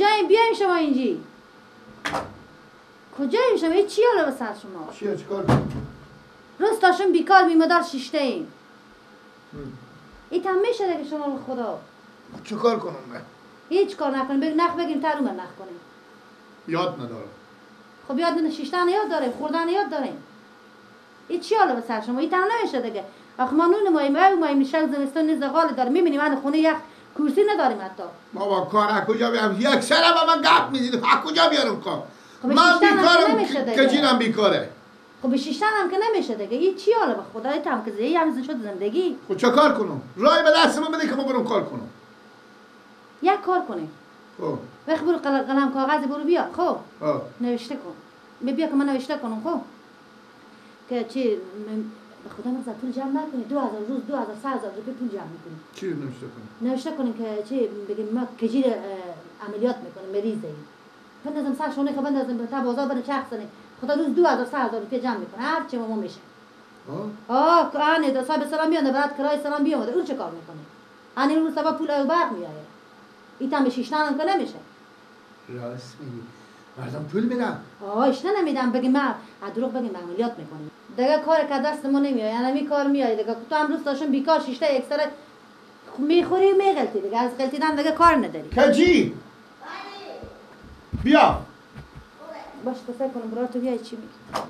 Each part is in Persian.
کجاییم بیایم شما اینجی کجاییم شما این چی حالا واسه شما چیه چیکار کنم روستاشون بیکار بیمدار شیشته ایم این هم میشه دیگه شما رو خدا چیکار کنم من هیچ کار نکنیم بگیم نخ بگیم تر نخ کنیم یاد ندارم خب یاد نه شیشتن یاد داریم خوردن یاد داریم این چی حالا واسه شما این هم نمیشه دیگه آخه ما نون مایم شب زمستون نیز غال داریم میبینیم من خونه یک کرسی نداریم حتی بابا کار از کجا بیارم یک سر با من گپ میدید از کجا بیارم کار خب من بیکارم کجیرم بیکاره خب به شیشتن هم که نمیشه دیگه این چی حالا به خدا این هم که زیادی هم شد زندگی خب چه کار کنم رای به دست من بده که ما برم کار کنم یک کار کنیم خب وقت برو قلم کاغذ برو بیا خب ها نوشته کن بیا که من نوشته کنم خب که چی به خدا من پول جمع نکنی 2000 روز 2000 3000 روپیه پول جمع میکنی چی نوشته کنم نوشته کنیم که چی بگیم ما کجیر عملیات میکنیم مریض ایم بندازم سر شونه خب بندازم تا بازار بره چرخ زنه خدا روز 2000 3000 روپیه جمع میکنه هر چی ما میشه آنه دو صاحب سلام بیاد بعد کرای سلام بیاد اون چه کار میکنهانی روز صبح پول او برق میاره ایتام شیشتن هم که نمیشه راست میگی مردم پول میدم اشته نمیدم بگیم ما دروغ بگیم عملیات میکنیم دیگه کار که دست ما نمیاد یعنی می کار میاد دیگه تو امروز داشتم بیکار شیشته یک سر میخوری و میغلطی دیگه از غلطیدن دیگه کار نداری کجی بیا باش تو فکر کنم برای تو بیای چی میگی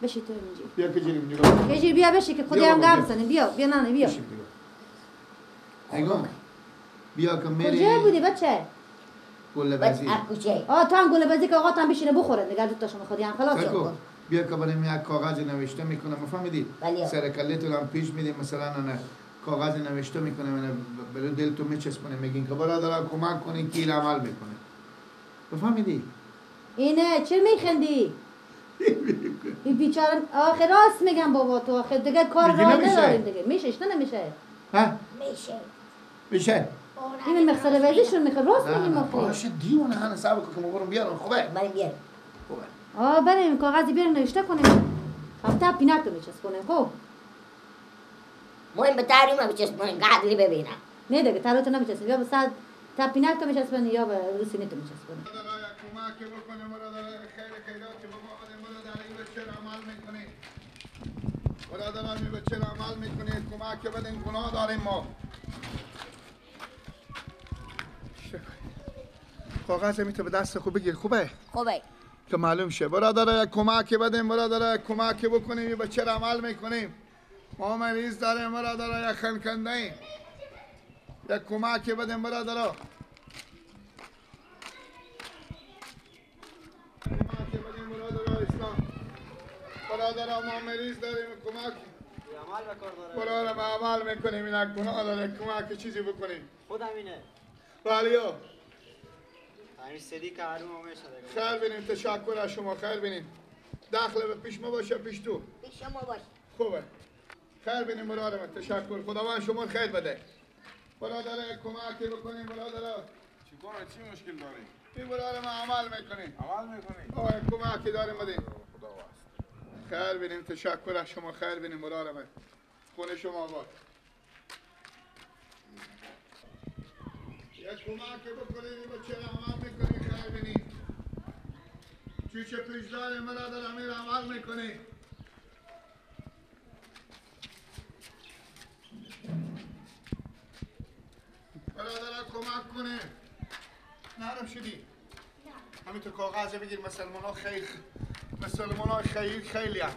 بشی تو اینجی بیا کجی نگاه کجی بیا بشی که خودی هم گرم زنیم بیا نانه بیا نگاه بیا که میری کجا بودی بچه گل بزی تو هم گل بزی که آقا هم بشینه بخوره دیگه دوتا شما خودی هم خلاص شد بیا که بریم یک کاغذ نوشته میکنم فهمیدی سر کلتون هم پیش میدیم مثلا نه کاغذ نوشته میکنم برای دلتون میچسبونه میگین که برادر کمک کنین کیل عمل میکنه فهمیدی اینه چه میخندی این بیچاره آخه راست میگم بابا تو آخه دیگه کار راه نداریم دیگه میشه نمیشه ها میشه این مقصد وزیشون میخواد راست میگیم ما باشه دیونه هنه صبر که ما برم بیارم خوبه بریم بیارم خوبه بریم کاغذی بیاریم نوشته کنیم تا پینک رو میچسبونیم خب مهم به تحریم هم بچسبونیم قدری ببینم نه دیگه تروت نمیچسبونیم یا به صد تا پینک تو میچسبونیم یا به روسینی تو میچسبونیم کمک بکنیم برادر خیلی خیرات که بابا آمدیم برادر این بچه را عمل میکنید برادران این بچه را عمل میکنید کمک بدین گناه داریم ما کاغذ میتو به دست خوب بگیر خوبه که معلوم شه برادر یک کمک بدیم برادر یک کمک بکنیم این بچه را عمل میکنیم ما مریض داریم برادر یک خنکنده ایم یک کمک بدیم برادر برادر ما مریض داریم کمک برادر ما عمل میکنیم این گناه داره کمک چیزی بکنیم خودم اینه بالیو همین سری که هرون هم میشه خیر بینیم تشکر از شما خیر بینیم داخل به پیش ما باشه پیش تو پیش ما باشه خوبه خیر بینیم برادر من تشکر خداوند شما خیر بده برادر کمک بکنیم برادر چیکار چی مشکل داری؟ این برادر ما عمل میکنیم عمل میکنی؟ کمکی داریم بدیم خدا واسه خیر بینیم تشکر از شما خیر بینیم برادر من خونه شما آباد یک کمک بکنیم بچه را عمل میکنیم خیر بینیم چوچه پیش داریم برادر امیر عمل میکنیم برادر کمک کنه نرم شدی همین تو کاغذ بگیر مسلمان ها خیلی هم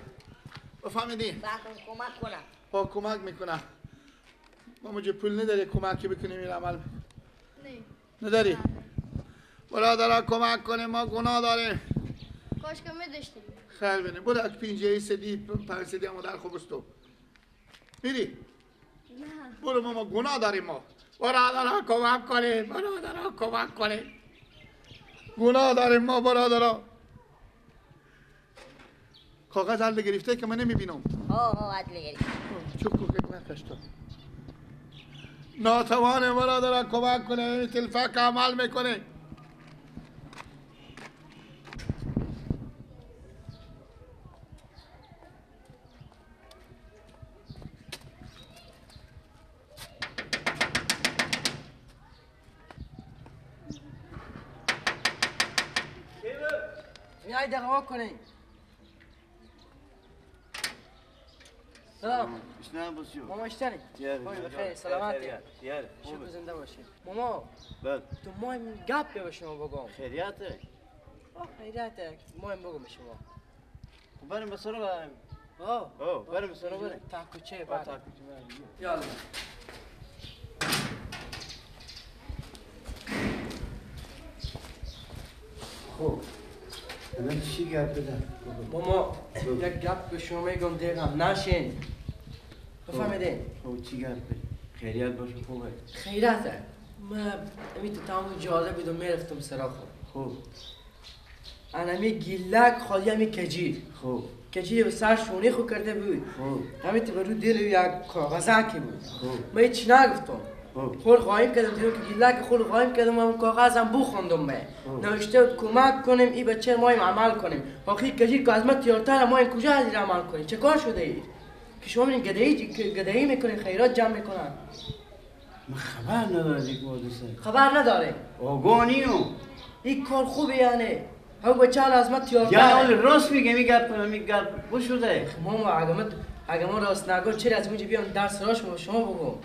بفهمیدی؟ کمک کنم با کمک میکنم ما مجھے پول نداری کمکی بکنیم این عمل نداری؟ برادر کمک کنیم ما گناه داریم کاش که میداشتیم خیلی بینیم برو اک پینجه سدی پنج سدی همو در خوبستو میری؟ نه برو ما گناه داریم ما برادر کمک کنیم برادر کمک کنیم گناه داریم ما برادر کاغذ حل گرفته که من نمیبینم عدل گرفت چوب که نکشتا ناتوان برادر کمک کنه تلفاق عمل میکنه دقیقه کنی سلام اشنا بسیو ماما اشتری خوبی بخیر سلامتی شکر زنده باشی ماما بله تو مایم گپ به شما بگم خیریته خیریته مایم بگم به شما بریم بسرو بریم بریم بسرو بریم تاکوچه بعد تاکوچه یالا خب الان چی گپ بده ماما یک گپ به شما میگم دیگم نشین بفهمیدین خب چی گپ خیریت باشه خوبه خیریته ما امی تو تمام جاده بیدم میرفتم سراخ خوب انمی گیلک خالی همی کجی خوب کجی به سر شونی خو کرده بود همی تو برو دل یک کاغذکی بود من هیچ نگفتم خور قایم کردم دیدم که گیلک خور قایم کردم و کاغذم بو خوندم به نوشته بود کمک کنیم ای بچه مایم عمل کنیم آخی کجی که از ما تیارتر مایم کجا از این عمل کنیم چه کار شده اید که شما این گدایی میکنین خیرات جمع میکنن من خبر ندارم یک حادثه خبر نداره آگانیو این کار خوبه یعنی هم بچه از ما تیارتر یعنی راست میگه میگه بشوده ماما اگه ما راست نگو چرا از اونجا بیام درس راش با شما بگم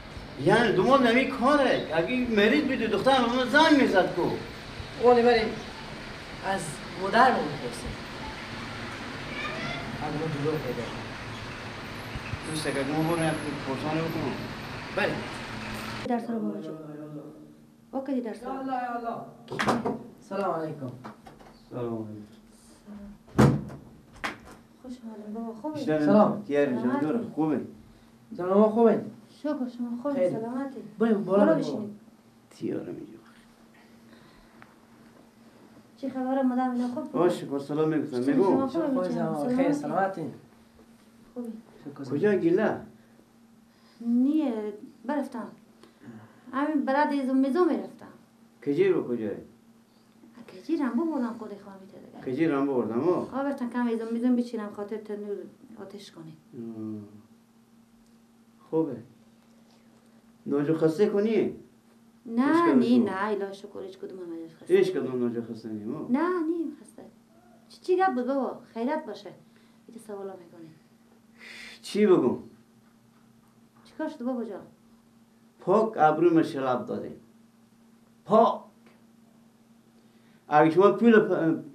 یعنی دنبال نمی کاره اگه مریض بیدو دختر من زنگ میزد کو اونی بریم از مادر ما بپرسیم اگه ما دروغ پیدا دوست اگه ما بریم پرسانه بکنم بله درس رو بابا جون اوکی درس رو سلام علیکم سلام علیکم خوش آمدین بابا خوبی سلام تیاری جان دور خوبه سلام خوبه شکر شما خوبی سلامتی بریم بالا بشینید تیاره میگه چی خبره مادر اینا خوب باشه شکر سلام میگفتم میگو خیر سلامتی خوبی کجا گیله نیه برفتم همین برات ایزم میزم میرفتم کجی رو کجای کجی رنبو بردم خودی خواهی دیگه کجی رنبو بردم برفتم کم ایزم میزم بچینم خاطر تنور آتش کنیم خوبه نوجو خسته کنی؟ نه اله شکر هیچ کدوم هم خسته هیچ کدوم نوجو خسته نیم نه خسته چی گپ بود بابا خیرت باشه ایت سوالا میکنی چی بگم؟ چیکار شد بابا جان؟ پاک ابروی شلاب داده پاک اگه شما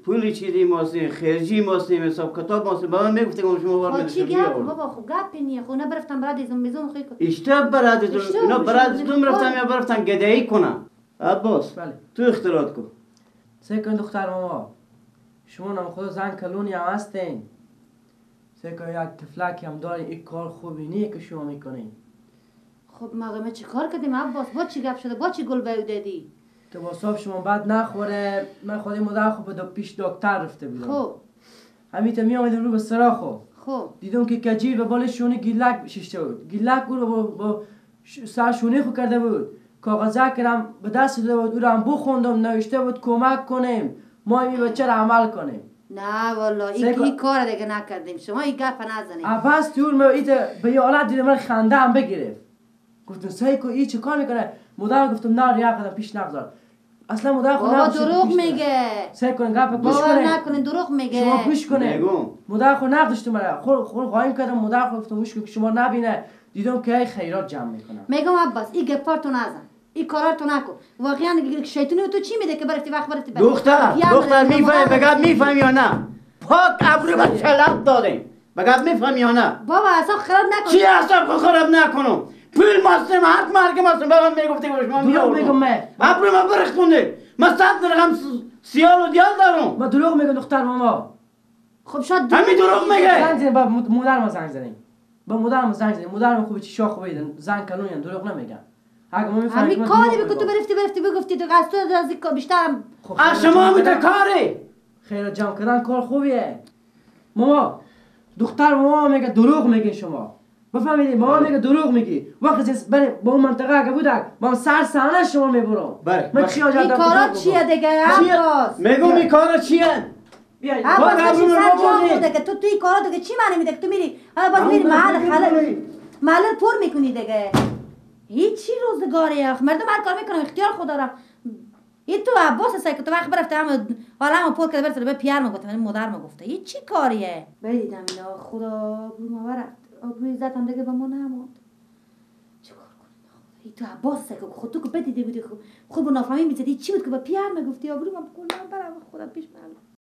پول چیزی ماستیم خرجی ماستیم حساب کتاب ماستیم با من میگفتیم که شما بار چی گپ بابا خب گپ نیه خونه برفتم برات ایزم میزم خیلی اشته برات اینا برات دوم رفتم یا برفتن گدایی کنم عباس بله تو اختراعات کن سکن دختر ماما شما نام خدا زن کلونی هم هستین سکن یک تفلکی هم دارین این کار خوبی نیه که شما میکنین خب ما چی کار کردیم عباس با چی گپ شده با چی گل دادی که با صاحب شما بد نخوره من خودی مدر خوب پیش دکتر رفته بودم خب همیتا می آمدیم رو به سراخو خب دیدم که کجیر به بال شونه گیلک ششته بود گیلک رو با سر شونه خو کرده بود کاغذه کردم به دست داده بود او رو هم بخوندم نوشته بود کمک کنیم ما این بچه رو عمل کنیم نه والا این کار دیگه نکردیم شما این گپ نزنید عباس تور به یه حالت دیدم من خنده هم بگرفت گفتم سیکو این چه کار میکنه مدر گفتم نه ریا قدم پیش نگذار اصلا مدر خود بابا دروغ میگه سیکو این گپ گوش کنه نکنین دروغ میگه شما گوش کنه مدر خود نقدشتم مرا خور قایم کردم مدر خود گفتم گوش که شما نبینه دیدم که خیرات جمع میکنه میگم عباس این گپارتو نزن این کاراتو نکن واقعا شیطانی تو چی میده که برفتی وقت برفتی دختر میفهمی بگم میفهمی یا نه پاک ابرو با شلاب دادیم بگم میفهمی یا نه بابا اصلا خراب نکن چی اصلا خراب نکنم پول ماستم حق مرگ ماستم بابا میگفتی که شما دروغ میگم من ابرو ما برختونده ما 100 درهم سیال و دیال دارم ما دروغ میگم دختر ماما خب شاید همین دروغ میگه زنگ زدیم با مادر ما زنگ زدیم با مادر ما زنگ زدیم مادر ما خوبه چی شاخ خوبه زنگ کلون دروغ نمیگن اگه ما میفهمیم همین کاری بگو تو برفتی بگفتی تو از تو از بیشترم از شما هم تو کاری خیرات جمع کردن کار خوبیه ماما دختر ماما میگه دروغ میگین شما بفهمیدی ماما میگه دروغ میگی وقتی بریم با اون منطقه اگه بودک من سر صحنه شما میبرم من چی آجا این کارا چیه دیگه عباس میگم این کارا چیه عباس بشی سر جا خوده که تو این کارا دیگه چی معنی میده که تو میری باز میری محل پر میکنی دیگه هیچی روزگاری مردم هر کار میکنم اختیار خدا را این تو عباس هستی که تو وقت برفته حالا پول کرده برسه به پیار میگفتم این مادر میگفته این چی کاریه بدیدم اینا خدا ما برفت آبروی عزتم دیگه به ما نموند چیکار کنیم این تو عباس هستی که خود تو که بدیده بودی خوب نافهمی میزدی چی بود که به پیار میگفتی آبروی ما کلا برام خدا پیش من